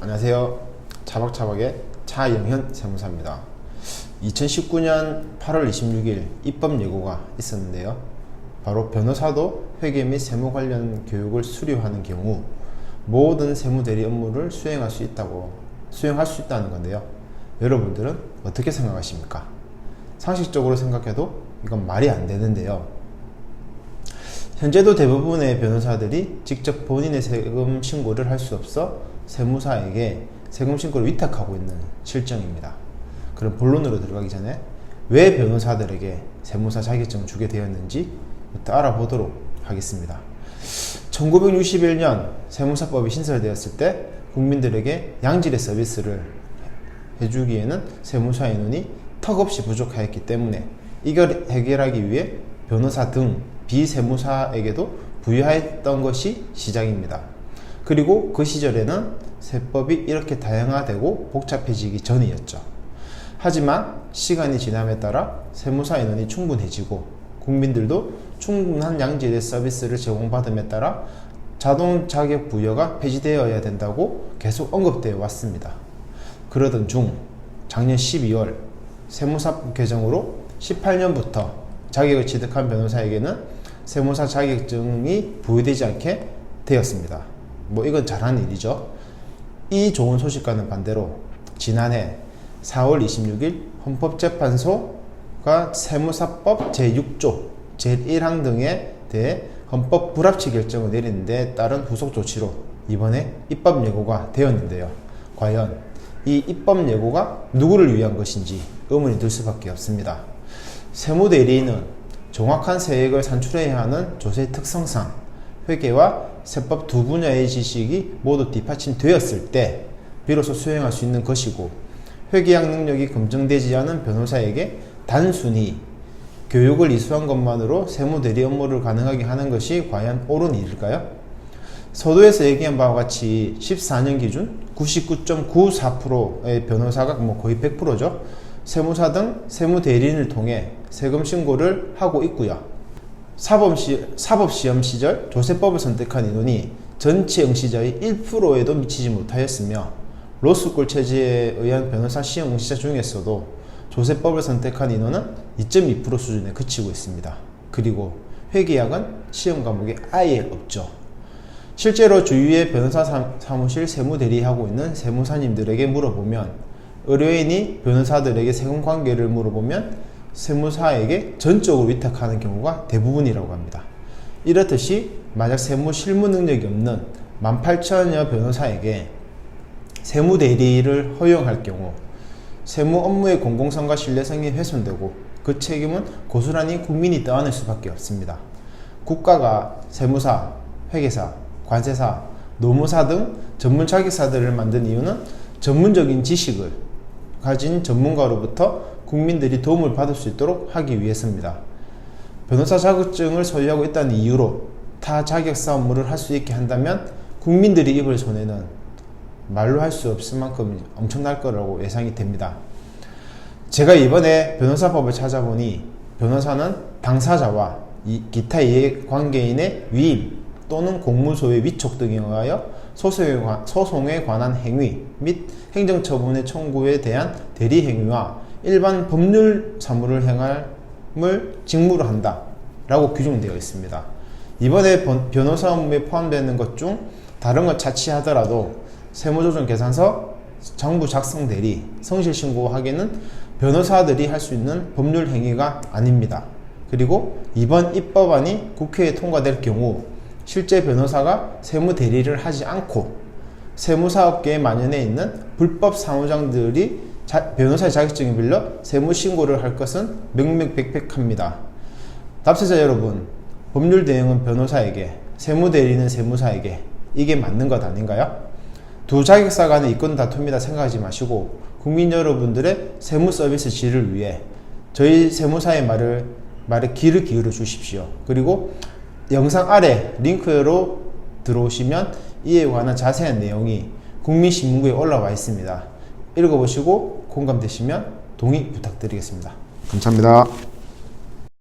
안녕하세요. 차박차박의 차영현 세무사입니다. 2019년 8월 26일 입법 예고가 있었는데요. 바로 변호사도 회계 및 세무 관련 교육을 수료하는 경우 모든 세무대리 업무를 수행할 수 있다는 건데요. 여러분들은 어떻게 생각하십니까? 상식적으로 생각해도 이건 말이 안 되는데요. 현재도 대부분의 변호사들이 직접 본인의 세금 신고를 할 수 없어 세무사에게 세금 신고를 위탁하고 있는 실정입니다. 그럼 본론으로 들어가기 전에 왜 변호사들에게 세무사 자격증을 주게 되었는지부터 알아보도록 하겠습니다. 1961년 세무사법이 신설되었을 때 국민들에게 양질의 서비스를 해주기에는 세무사 인원이 턱없이 부족하였기 때문에 이걸 해결하기 위해 변호사 등 비세무사에게도 부여했던 것이 시작입니다. 그리고 그 시절에는 세법이 이렇게 다양화되고 복잡해지기 전이었죠. 하지만 시간이 지남에 따라 세무사 인원이 충분해지고 국민들도 충분한 양질의 서비스를 제공받음에 따라 자동 자격 부여가 폐지되어야 된다고 계속 언급되어 왔습니다. 그러던 중 작년 12월 세무사법 개정으로 18년부터 자격을 취득한 변호사에게는 세무사 자격증이 부여되지 않게 되었습니다. 이건 잘하는 일이죠. 이 좋은 소식과는 반대로 지난해 4월 26일 헌법재판소가 세무사법 제6조 제1항 등에 대해 헌법 불합치 결정을 내리는 데 따른 후속 조치로 이번에 입법 예고가 되었는데요. 과연 이 입법 예고가 누구를 위한 것인지 의문이 들 수밖에 없습니다. 세무대리인은 정확한 세액을 산출해야 하는 조세의 특성상 회계와 세법 두 분야의 지식이 모두 뒷받침되었을 때 비로소 수행할 수 있는 것이고, 회계학 능력이 검증되지 않은 변호사에게 단순히 교육을 이수한 것만으로 세무대리 업무를 가능하게 하는 것이 과연 옳은 일일까요? 서두에서 얘기한 바와 같이 14년 기준 99.94%의 변호사가 거의 100%죠. 세무사 등 세무대리인을 통해 세금 신고를 하고 있고요. 사법시험 시절 조세법을 선택한 인원이 전체 응시자의 1%에도 미치지 못하였으며, 로스쿨 체제에 의한 변호사 시험 응시자 중에서도 조세법을 선택한 인원은 2.2% 수준에 그치고 있습니다. 그리고 회계학은 시험 과목에 아예 없죠. 실제로 주위의 변호사 사무실 세무대리하고 있는 세무사님들에게 물어보면, 의뢰인이 변호사들에게 세금 관계를 물어보면 세무사에게 전적으로 위탁하는 경우가 대부분이라고 합니다. 이렇듯이 만약 세무 실무 능력이 없는 18,000여 변호사에게 세무대리를 허용할 경우 세무 업무의 공공성과 신뢰성이 훼손되고 그 책임은 고스란히 국민이 떠안을 수밖에 없습니다. 국가가 세무사, 회계사, 관세사, 노무사 등 전문 자격사들을 만든 이유는 전문적인 지식을 가진 전문가로부터 국민들이 도움을 받을 수 있도록 하기 위해서입니다. 변호사 자격증을 소유하고 있다는 이유로 타 자격사 업무를 할 수 있게 한다면 국민들이 입을 손해는 말로 할 수 없을 만큼 엄청날 거라고 예상이 됩니다. 제가 이번에 변호사법을 찾아보니 변호사는 당사자와 기타 이해관계인의 위임 또는 공무소의 위촉 등에 의하여 소송에 관한 행위 및 행정처분의 청구에 대한 대리행위와 일반 법률 사무를 행함을 직무로 한다 라고 규정되어 있습니다. 이번에 변호사 업무에 포함되는 것 중 다른 것 차치하더라도 세무조정계산서, 장부 작성 대리, 성실신고하기는 변호사들이 할 수 있는 법률 행위가 아닙니다. 그리고 이번 입법안이 국회에 통과될 경우 실제 변호사가 세무대리를 하지 않고 세무사업계에 만연해 있는 불법 사무장들이 변호사의 자격증을 빌려 세무신고를 할 것은 명명백백합니다. 납세자 여러분, 법률 대응은 변호사에게, 세무대리는 세무사에게, 이게 맞는 것 아닌가요? 두 자격사 간의 이권 다툼이다 생각하지 마시고 국민 여러분들의 세무 서비스 질을 위해 저희 세무사의 말에 귀를 기울여 주십시오. 그리고 영상 아래 링크로 들어오시면 이에 관한 자세한 내용이 국민신문고에 올라와 있습니다. 읽어보시고 공감되시면 동의 부탁드리겠습니다. 감사합니다.